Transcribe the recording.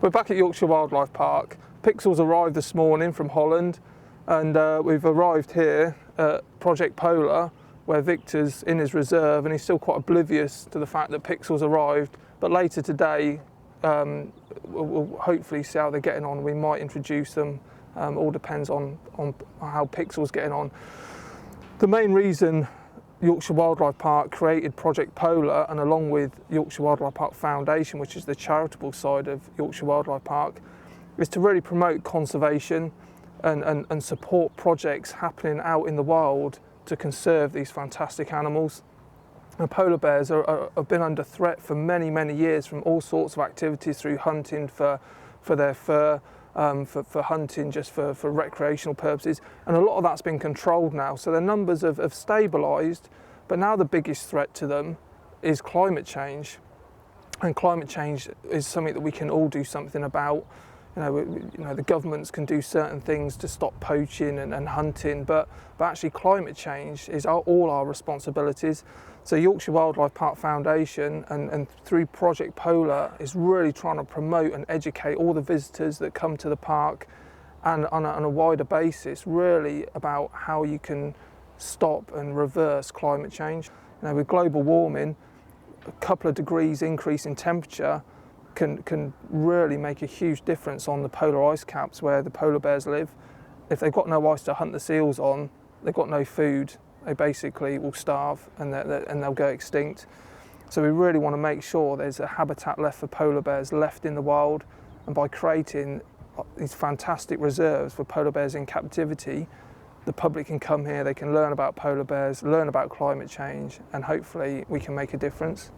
We're back at Yorkshire Wildlife Park. Pixel's arrived this morning from Holland, and we've arrived here at Project Polar, where Victor's in his reserve, and he's still quite oblivious to the fact that Pixel's arrived. But later today, we'll hopefully see how they're getting on. We might introduce them. All depends on how Pixel's getting on. The main reason Yorkshire Wildlife Park created Project Polar, and along with Yorkshire Wildlife Park Foundation, which is the charitable side of Yorkshire Wildlife Park, is to really promote conservation and support projects happening out in the wild to conserve these fantastic animals. And polar bears have been under threat for many, many years from all sorts of activities, through hunting for their fur, for hunting just for recreational purposes, and a lot of that's been controlled now. So their numbers have stabilised, but now the biggest threat to them is climate change. And climate change is something that we can all do something about. The governments can do certain things to stop poaching and hunting, but actually climate change is all our responsibilities. So Yorkshire Wildlife Park Foundation and through Project Polar is really trying to promote and educate all the visitors that come to the park, and on a wider basis, really about how you can stop and reverse climate change. With global warming, a couple of degrees increase in temperature can really make a huge difference on the polar ice caps where the polar bears live. If they've got no ice to hunt the seals on, they've got no food, they basically will starve and they'll go extinct. So we really want to make sure there's a habitat left for polar bears left in the wild, and by creating these fantastic reserves for polar bears in captivity, the public can come here, they can learn about polar bears, learn about climate change, and hopefully we can make a difference.